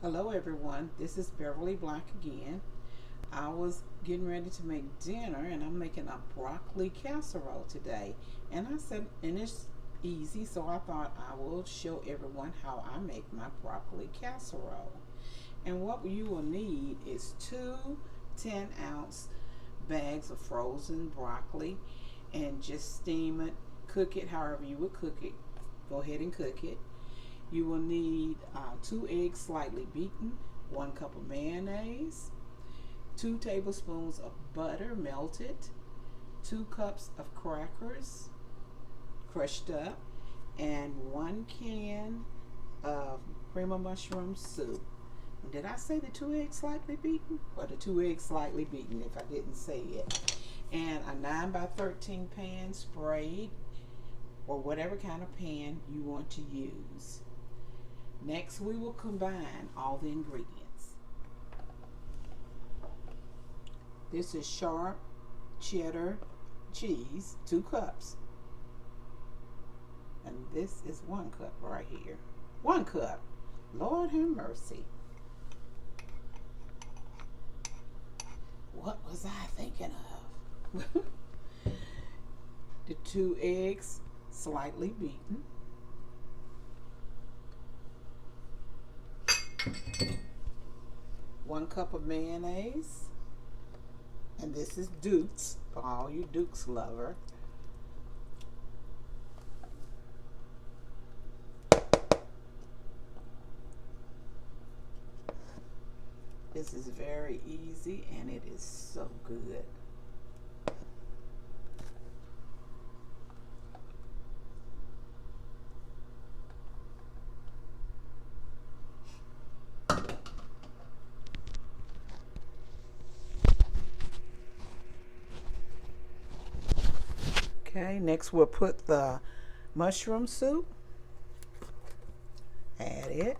Hello everyone, this is Beverly Black again. I was getting ready to make dinner and I'm making a broccoli casserole today. And it's easy, so I thought I will show everyone how I make my broccoli casserole. And what you will need is two 10-ounce bags of frozen broccoli and just steam it, cook it however you would cook it. Go ahead and cook it. You will need 2 eggs slightly beaten, 1 cup of mayonnaise, 2 tablespoons of butter melted, 2 cups of crackers crushed up, and 1 can of cream of mushroom soup. Did I say the 2 eggs slightly beaten? Or the 2 eggs slightly beaten if I didn't say it. And a 9 by 13 pan sprayed, or whatever kind of pan you want to use. Next, we will combine all the ingredients. This is sharp cheddar cheese, 2 cups. And this is 1 cup right here. 1 cup. Lord have mercy. What was I thinking of? The 2 eggs slightly beaten. 1 cup of mayonnaise, and this is Duke's for all you Duke's lover. This is very easy and it is so good. Okay, next we'll put the mushroom soup. Add it.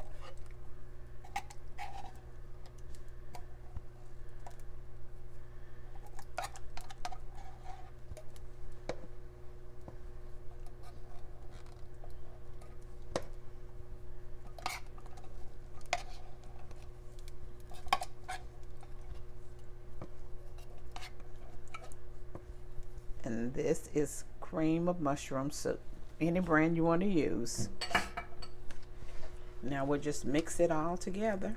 And this is cream of mushroom soup, any brand you want to use. Now we'll just mix it all together.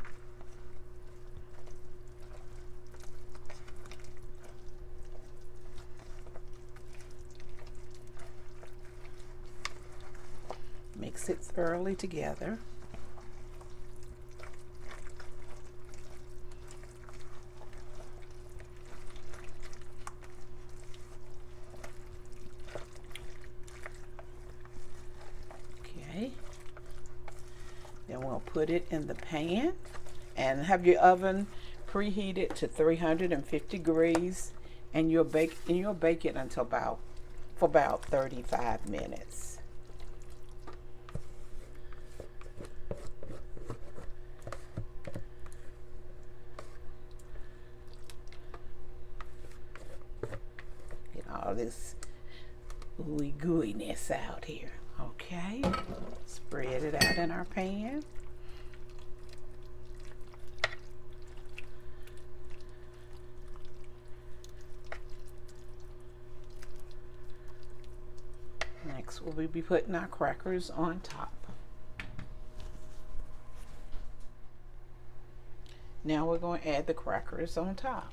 Mix it thoroughly together. Then we'll put it in the pan and have your oven preheated to 350 degrees, and you'll bake it until about 35 minutes. Get all this ooey gooeyness out here. Okay, spread it out in our pan. Next, we'll be putting our crackers on top. Now we're going to add the crackers on top.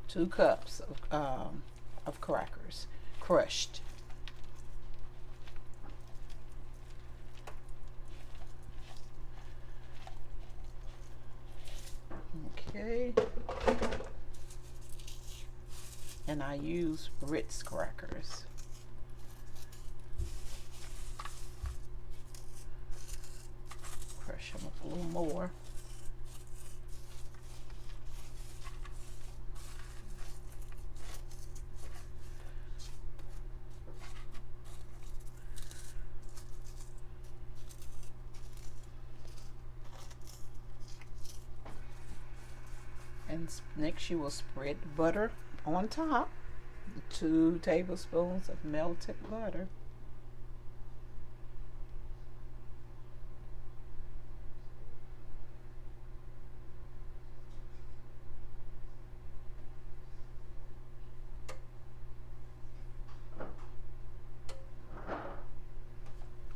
Two cups of crackers, crushed. Okay. And I use Ritz crackers. Crush them up a little more. And next you will spread the butter On top, 2 tablespoons of melted butter.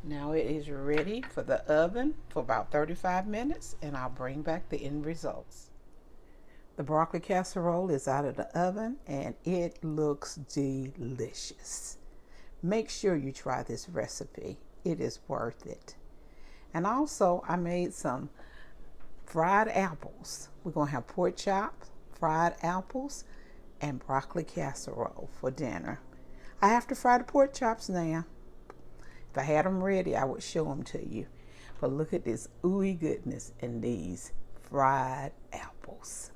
Now it is ready for the oven for about 35 minutes, and I'll bring back the end results. The broccoli casserole is out of the oven and it looks delicious. Make sure you try this recipe. It is worth it. And also I made some fried apples. We're going to have pork chops, fried apples, and broccoli casserole for dinner. I have to fry the pork chops now. If I had them ready, I would show them to you. But look at this ooey goodness in these fried apples.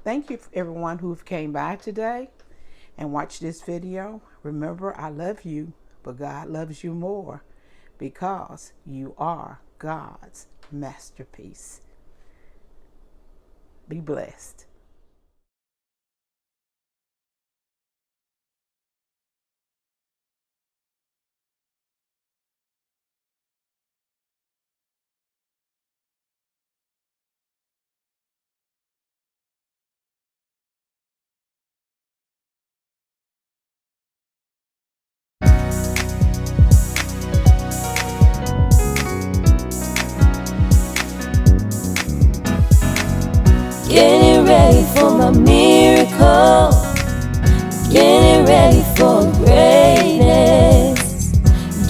Thank you everyone who came by today and watched this video. Remember, I love you, but God loves you more because you are God's masterpiece. Be blessed. Getting ready for my miracle, getting ready for greatness,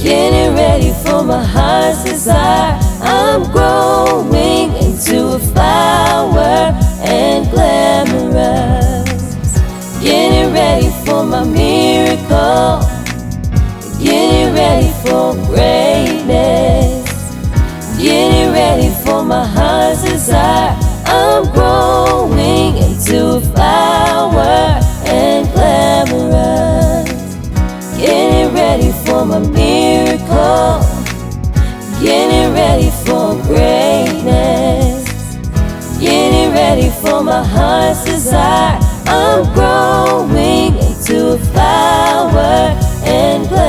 getting ready for my heart's desire. I'm growing into a flower and glamorous. Getting ready for my miracle, getting ready for greatness, getting ready for my heart's desire. I'm growing into a flower and glamorous. Getting ready for my miracle, getting ready for greatness, getting ready for my heart's desire. I'm growing into a flower and glamorous.